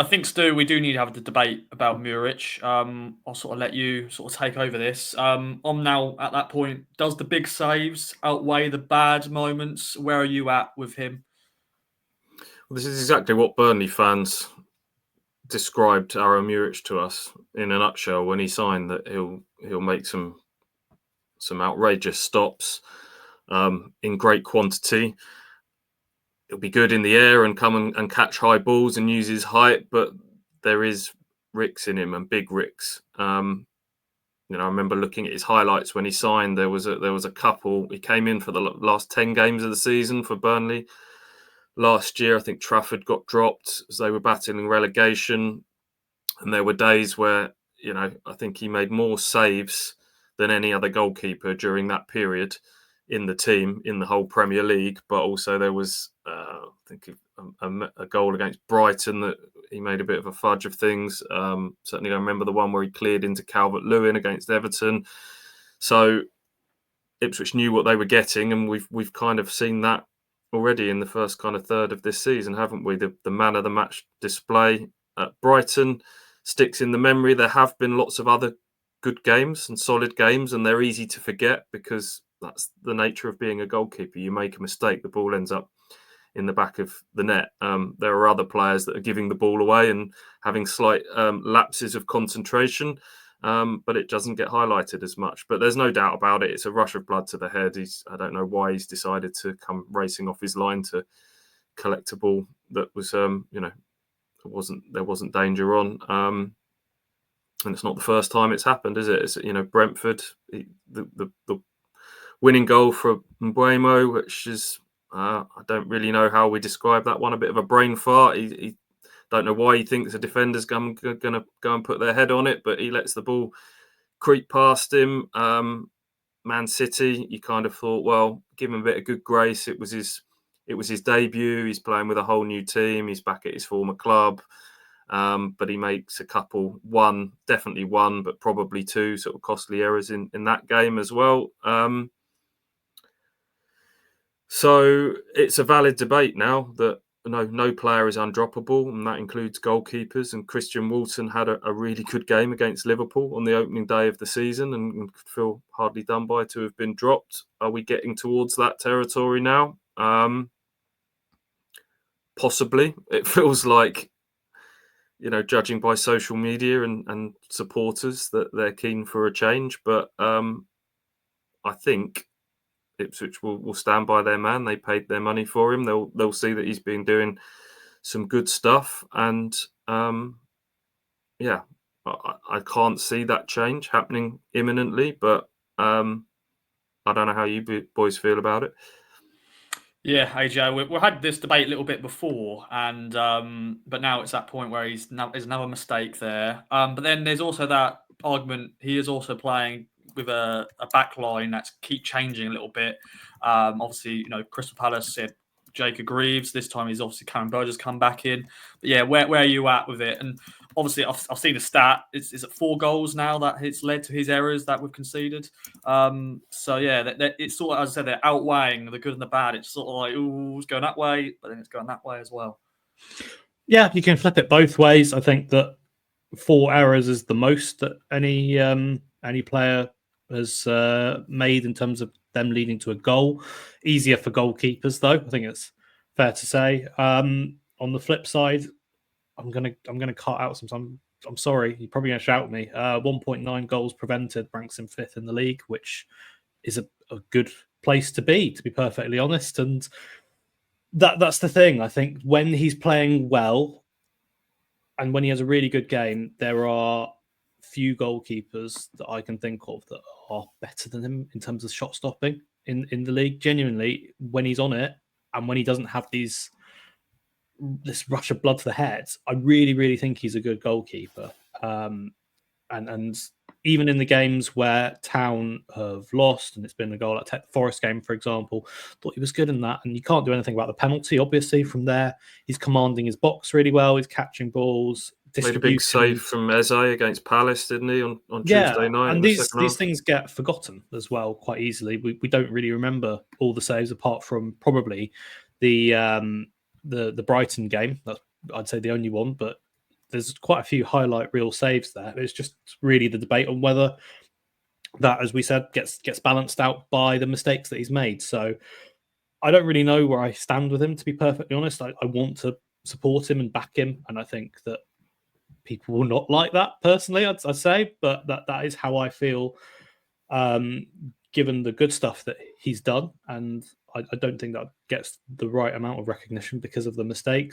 I think, Stu, we do need to have the debate about Muric. I'll sort of let you sort of take over this. I'm now at that point. Does the big saves outweigh the bad moments? Where are you at with him? Well, this is exactly what Burnley fans described Aro Muric to us in a nutshell when he signed, that he'll make some outrageous stops in great quantity. He'll be good in the air and come and catch high balls and use his height, but there is ricks in him, and big ricks. I remember looking at his highlights when he signed. There was a couple. He came in for the last 10 games of the season for Burnley. Last year, I think Trafford got dropped as they were battling relegation, and there were days where I think he made more saves than any other goalkeeper during that period in the team, in the whole Premier League. But also there was, I think, a goal against Brighton that he made a bit of a fudge of things. Certainly I remember the one where he cleared into Calvert-Lewin against Everton. So Ipswich knew what they were getting, and we've kind of seen that already in the first kind of third of this season, haven't we? The man of the match display at Brighton sticks in the memory. There have been lots of other good games and solid games, and they're easy to forget because that's the nature of being a goalkeeper. You make a mistake, the ball ends up in the back of the net. There are other players that are giving the ball away and having slight lapses of concentration, but it doesn't get highlighted as much. But there's no doubt about it. It's a rush of blood to the head. I don't know why he's decided to come racing off his line to collect a ball that was, there wasn't danger on. And it's not the first time it's happened, is it? It's, Brentford, the winning goal for Mbeumo, which is, I don't really know how we describe that one. A bit of a brain fart. He don't know why he thinks the defender's going to go and put their head on it, but he lets the ball creep past him. Man City, you kind of thought, well, give him a bit of good grace. It was his debut. He's playing with a whole new team. He's back at his former club. But he makes a couple, definitely one, but probably two sort of costly errors in that game as well. So it's a valid debate now that no player is undroppable, and that includes goalkeepers. And Christian Walton had a really good game against Liverpool on the opening day of the season and could feel hardly done by to have been dropped. Are we getting towards that territory now? Possibly. It feels like, judging by social media and supporters, that they're keen for a change. But I think Ipswich will stand by their man. They paid their money for him. They'll see that he's been doing some good stuff, and I can't see that change happening imminently. But I don't know how you boys feel about it. Yeah, AJ, we've had this debate a little bit before, and but now it's that point where there's another mistake there. But then there's also that argument. He is also playing with a back line that's keep changing a little bit. Obviously, Crystal Palace said Jacob Greaves. This time he's obviously Karen Burgess come back in. But yeah, where are you at with it? And obviously, I've seen the stat. Is it 4 goals now that it's led to his errors that we've conceded? So yeah, it's sort of, as I said, they're outweighing the good and the bad. It's sort of like, ooh, it's going that way, but then it's going that way as well. Yeah, you can flip it both ways. I think that 4 errors is the most that any player has made in terms of them leading to a goal. Easier for goalkeepers, though. I think it's fair to say. On the flip side, I'm gonna cut out some. I'm sorry, you're probably gonna shout at me. 1.9 goals prevented ranks him 5th in the league, which is a good place to be perfectly honest. And that's the thing. I think when he's playing well and when he has a really good game, there are few goalkeepers that I can think of that are better than him in terms of shot stopping in the league. Genuinely, when he's on it and when he doesn't have this rush of blood to the head, I really, really think he's a good goalkeeper. And even in the games where Town have lost, and it's been a goal at the Forest game, for example, thought he was good in that. And you can't do anything about the penalty, obviously, from there. He's commanding his box really well. He's catching balls. Made a big save from Eze against Palace, didn't he, on Tuesday night? And these things get forgotten as well quite easily. We don't really remember all the saves apart from probably the Brighton game. That's, I'd say, the only one. But there's quite a few highlight reel saves there. It's just really the debate on whether that, as we said, gets balanced out by the mistakes that he's made. So I don't really know where I stand with him, to be perfectly honest. I want to support him and back him, and I think that people will not like that personally, I'd say, but that is how I feel, given the good stuff that he's done. And I don't think that gets the right amount of recognition because of the mistakes.